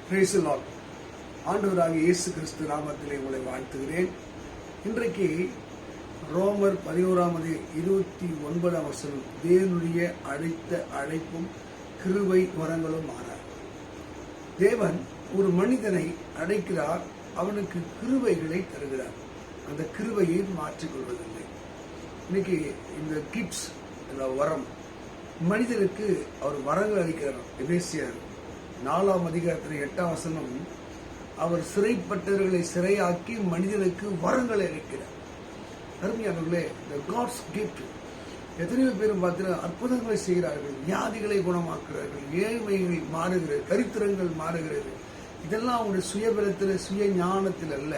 Praise the Lord. ஆண்டவராகிய இயேசு கிறிஸ்து நாமத்திலே உங்களை வாழ்த்துகிறேன். இன்றைக்கு ரோமர் 11:29 தேவனுடைய அழைத்த அழைப்பும் கிருபை வரங்களும் மாறார். தேவன் ஒரு மனிதனை அழைக்கிறார், அவனுக்கு கிருபைகளை தருகிறார். அந்த கிருபையை மாற்றிக்கொள்வதில்லை. இன்னைக்கு இந்த கிப்ஸ், இந்த வரம், மனிதனுக்கு அவர் வரங்கள் அளிக்கிறார். எபேசியர் 4:8 அவர் சிறைப்பட்டவர்களை சிறையாக்கி மனிதனுக்கு வரங்களை அளிக்கிறார். அருமையானவர்களே, the God's gift. எத்தனையோ பேரும் பார்த்தீங்கன்னா அற்புதங்களை செய்கிறார்கள், வியாதிகளை குணமாக்குகிறார்கள், ஏழ்மைகள் மாறுகிறது, தரித்திரங்கள் மாறுகிறது. இதெல்லாம் அவங்களுடைய சுயபலத்தில், சுய ஞானத்தில் அல்ல.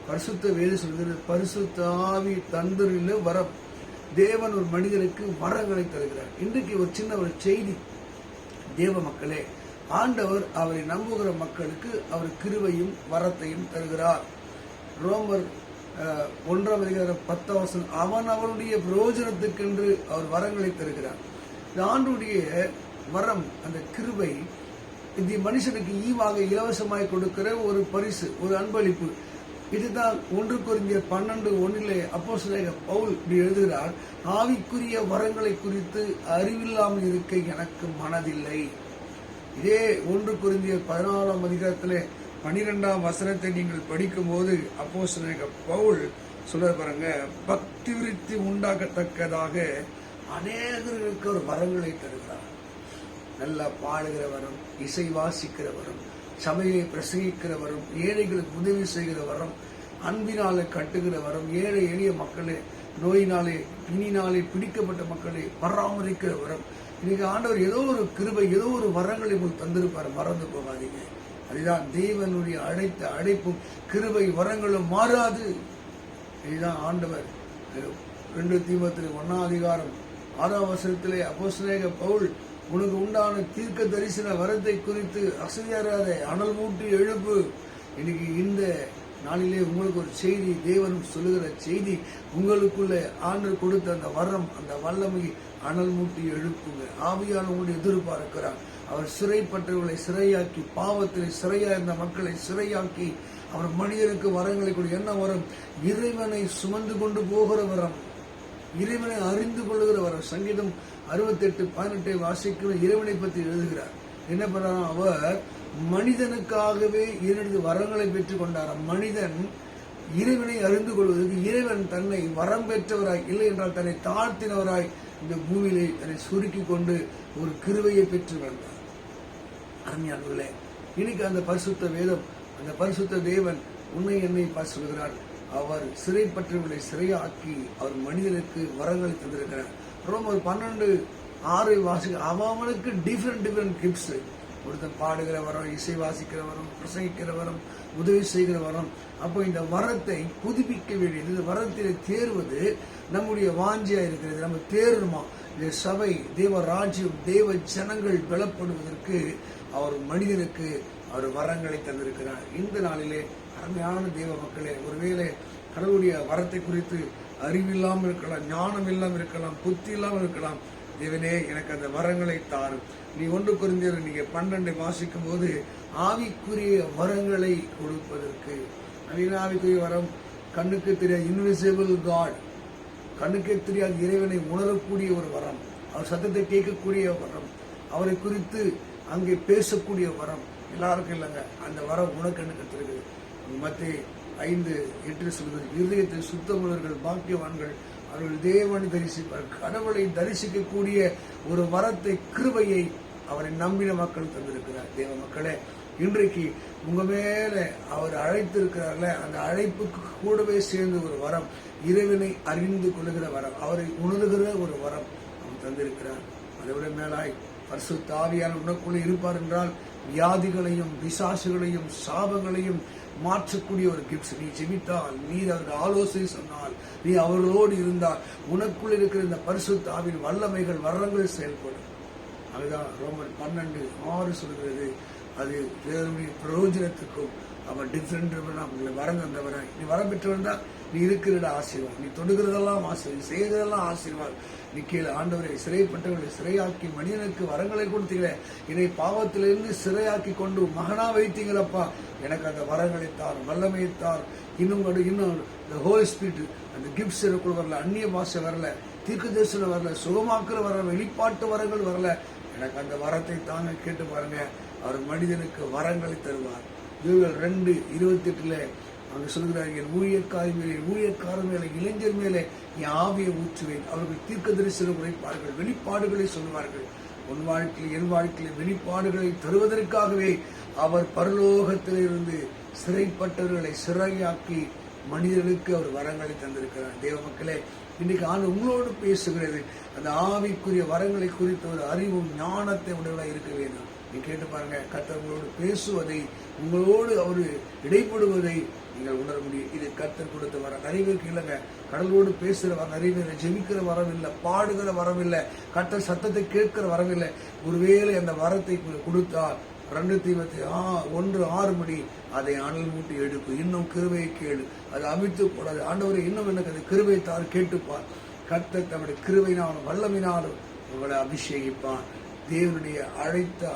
பரிசுத்த வேதம் சொல்கிறது, பரிசுத்த ஆவி தந்தரில் வரம். தேவன் ஒரு மனிதனுக்கு வரங்களை தருகிறார். இன்றைக்கு ஒரு சின்ன ஒரு செய்தி, தேவ மக்களே, ஆண்டவர் அவரை நம்புகிற மக்களுக்கு அவர் கிருபையும் வரத்தையும் தருகிறார். ரோமர் 1:10 அவன் அவருடைய பிரயோஜனத்துக்கென்று அவர் வரங்களை தருகிறார். இந்த ஆண்டுடைய வரம், அந்த கிருபை, இந்த மனுஷனுக்கு ஈவாக இலவசமாய் கொடுக்கிற ஒரு பரிசு, ஒரு அன்பளிப்பு. இதுதான் 1 கொரிந்தியர் 12:1 அப்போஸ்தலனாகிய பவுல் இப்படி எழுதுகிறார், ஆவிக்குரிய வரங்களை குறித்து அறிவில்லாமல் இருக்க எனக்கு மனதில்லை. இதே 1 கொரிந்தியர் 14:12 நீங்கள் படிக்கும் போது அப்போஸ்தலனாகிய பவுல் சொல்ல பாருங்க, பக்தி விருத்தி உண்டாகத்தக்கதாக அநேகர்களுக்கு ஒரு வரங்களை தருகிறார். நல்லா பாடுகிற வரம், இசை வாசிக்கிற வரம், சபையை பிரசங்கிக்கிற வரம், ஏழைகளுக்கு உதவி செய்கிற வரம், அன்பினாலே கட்டுகிற வரம், ஏழை எளிய மக்களை, நோயினாலே பிணினாலே பிடிக்கப்பட்ட மக்களை பராமரிக்கிற வரம். இன்னைக்கு ஆண்டவர் ஏதோ ஒரு கிருபை, ஏதோ ஒரு வரங்களை உங்களுக்கு தந்திருப்பார், மறந்து போகாதீங்க. அதுதான் தேவனுடைய அழைத்த அழைப்பும் கிருபை வரங்களும் மாறாது. இதுதான் ஆண்டவர் 2 தீமோத்தேயு 1:6 அப்போஸ்தலனாகிய பவுல், உனக்கு உண்டான தீர்க்க தரிசன வரத்தை குறித்து அசையாராத அனல் மூட்டி எழுப்பு. இன்னைக்கு இந்த நாளிலே உங்களுக்கு ஒரு செய்தி, தேவன் சொல்லுகிற செய்தி, உங்களுக்குள்ள ஆண்டவர் கொடுத்த அந்த வரம், அந்த வல்லமை அனல் மூட்டி எழுப்புங்க. ஆவியான உங்களை எதிர்பார்க்கிறார். அவர் சிறைப்பட்டவர்களை சிறையாக்கி, பாவத்தில் சிறையா இருந்த மக்களை சிறையாக்கி, அவர் மனிதனுக்கு வரங்களை கொடு. என்ன வரம்? இறைவனை சுமந்து கொண்டு போகிற வரம், இறைவனை அறிந்து கொள்ளுகிற வரம். சங்கீதம் 68:18 வாசிக்கிற இறைவனை பற்றி எழுதுகிறார். என்ன பண்ணாராம்? அவர் மனிதனுக்காகவே 2 வரங்களை பெற்றுக் கொண்டாராம். மனிதன் இறைவனை அறிந்து கொள்வதற்கு இறைவன் தன்னை வரம் பெற்றவராய், இல்லை என்றால் தன்னை தாழ்த்தினவராய் இந்த பூமியிலே தன்னை சுருக்கி கொண்டு ஒரு கிருபையை பெற்று வந்தார். அருமையானவர்களே, இன்னைக்கு அந்த பரிசுத்த வேதம், அந்த பரிசுத்த தேவன் உன்னை என்னை சொல்கிறார். அவர் சிறைப்பற்றவர்களை சிறையாக்கி அவர் மனிதனுக்கு வரங்களை தந்திருக்கிறார். ரோமர் 12:6 வாசிக்க, அவனுக்கு டிஃப்ரெண்ட் கிஃப்ட்ஸ். ஒருத்தன் பாடுகிற வரம், இசை வாசிக்கிற வரம், பிரசங்கிக்கிற வரம், உதவி செய்கிற வரம். அப்போ இந்த வரத்தை புதுப்பிக்க வேண்டியது, இந்த வரத்தில் தேர்வது நம்முடைய வாஞ்சியா இருக்கிறது. நம்ம தேர்ணுமா? இந்த சபை, தேவ ராஜ்யம், தேவ ஜனங்கள் பலப்படுவதற்கு அவர் மனிதனுக்கு அவர் வரங்களை தந்திருக்கிறார். இந்த நாளிலே அருமையான தேவ மக்களே, ஒருவேளை கடவுளுடைய வரத்தை குறித்து அறிவில்லாமல் இருக்கலாம், ஞானம் இல்லாமல் இருக்கலாம், புத்தி இல்லாமல் இருக்கலாம். தேவனே, எனக்கு அந்த வரங்களை தாரும். நீ 1 கொரிந்தியர் நீங்க 12 வாசிக்கும் போது ஆவிக்குரிய வரங்களை கொடுப்பதற்கு, ஆவிக்குரிய வரம், கண்ணுக்கு தெரியாத இன்விசிபிள் காட், கண்ணுக்கே தெரியாத இறைவனை உணரக்கூடிய ஒரு வரம், அவர் சத்தத்தை கேட்கக்கூடிய வரம், அவரை குறித்து அங்கே பேசக்கூடிய வரம். எல்லாருக்கும் இல்லைங்க, அந்த வரம் உனக்கு இருக்குது. மத்தேயு 5:8 சொல்கிறது, இருதயத்தை சுத்தமுள்ளவர்கள் பாக்கியவான்கள், அவர்கள் தேவனை தரிசிப்பார். கடவுளை தரிசிக்கக்கூடிய ஒரு வரத்தை, கிருபையை அவரை நம்பின மக்கள் தந்திருக்கிறார். தேவ மக்களே, இன்றைக்கு உங்க மேல அவர் அழைத்திருக்கிறார்ல, அந்த அழைப்புக்கு கூடவே சேர்ந்து ஒரு வரம், இறைவனை அறிந்து கொள்ளுகிற வரம், அவரை உணர்கிற ஒரு வரம் அவர் தந்திருக்கிறார். அதை விட மேலாய் பரிசுத்த ஆவியான உனக்குள்ளே இருப்பார் என்றால் வியாதிகளையும் பிசாசுகளையும் சாபங்களையும் மாற்றக்கூடிய ஒரு கிஃப்ட்ஸ். நீ ஜெபித்தால், நீ அவருக்கு ஆலோசனை சொன்னால், நீ அவர்களோடு இருந்தால், உனக்குள் இருக்கிற இந்த பரிசுத்த ஆவியின் வல்லமைகள், வரங்கள் செயல்படும். அதுதான் ரோமர் 12:6 சொல்கிறது. அது தேவனுடைய பிரயோஜனத்துக்கும் அவர் டிஃபரெண்ட் உங்களை வரம் தந்தவராய், நீ வரம் பெற்றவன் தான். நீ இருக்கிற ஆசீர்வாதம், நீ தொடுகிறதெல்லாம் ஆசீர்வாதம், செய்கிறதெல்லாம் ஆசீர்வாதம். நீ கீழே ஆண்டவரை சிறைப்பட்டவர்களை சிறையாக்கி மனிதனுக்கு வரங்களை கொடுத்தீங்களே, இதை பாவத்திலிருந்து சிறையாக்கி கொண்டு மகனா வைத்தீங்களப்பா. எனக்கு அந்த வரங்களை தார், வல்லமையை தார். இன்னும் இந்த ஹோல் ஸ்பிரிட், அந்த கிஃப்ட்ஸ் எனக்குள்ள வரல, அந்நிய பாஷை வரல, தீர்க்க தரிசனம் வரல, சுகமாக்குற வரல, வெளிப்பாட்டு வரங்கள் வரல. எனக்கு அந்த வரத்தை தாங்க கேட்டு பாருங்க. அவர் மனிதனுக்கு வரங்களை தருவார். 2:28 அவங்க சொல்கிறார், என் ஊழியக்காரர் மேலே இளைஞர் மேலே என் ஆவியை ஊற்றுவேன். அவர்கள் தீர்க்க தரிசனம் உரைப்பார்கள், வெளிப்பாடுகளை சொல்வார்கள். உன் வாழ்க்கையில் என் வாழ்க்கையில் வெளிப்பாடுகளை தருவதற்காகவே அவர் பரலோகத்திலிருந்து சிறைப்பட்டவர்களை சிறையாக்கி மனிதர்களுக்கு அவர் வரங்களை தந்திருக்கிறார். தேவ மக்களே, இன்னைக்கு ஆண்டு உங்களோடு பேசுகிறது. அந்த ஆவிக்குரிய வரங்களை குறித்த ஒரு அறிவும் ஞானத்தை உடையவர்களாக இருக்க வேண்டும். நீ கேட்டு பாருங்க, கர்த்தர் உங்களோடு பேசுவதை, உங்களோடு அவர் இடைப்படுவதை நீங்கள் உணர முடியும். இது கர்த்தர் கொடுத்த வர. நிறைய பேருக்கு இல்லைங்க, கடலோடு பேசுகிற வர நிறைய பேர், ஜெபிக்கிற வரவில்லை, பாடுகிற வரவில்லை, கர்த்தர் சத்தத்தை கேட்கிற வரவில்லை. ஒருவேளை அந்த வரத்தை கொடுத்தால் 2 தீமோத்தேயு 1:6 அதை அனல் மூட்டி எடுப்பு. இன்னும் கிருபையை கேளு, அதை அவிழ்த்து கூடாது. ஆண்டவரை இன்னும் எனக்கு அதை கிருபை தார் கேட்டுப்பார். கர்த்தர் தம்முடைய கிருபையினாலும் வல்லமினாலும் உங்களை அபிஷேகிப்பான். தேவனுடைய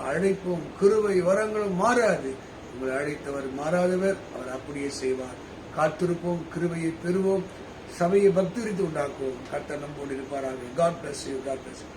அழைப்பும் கிருபை வரங்களும் மாறாது. உங்களை அழைத்தவர் மாறாதவர், அவர் அப்படியே செய்வார். காத்திருப்போம், கிருபையை பெறுவோம், சபையை பக்திரித்து உண்டாக்குவோம். கர்த்தர் நம்மோடு இருப்பாராக. God bless you. God bless you.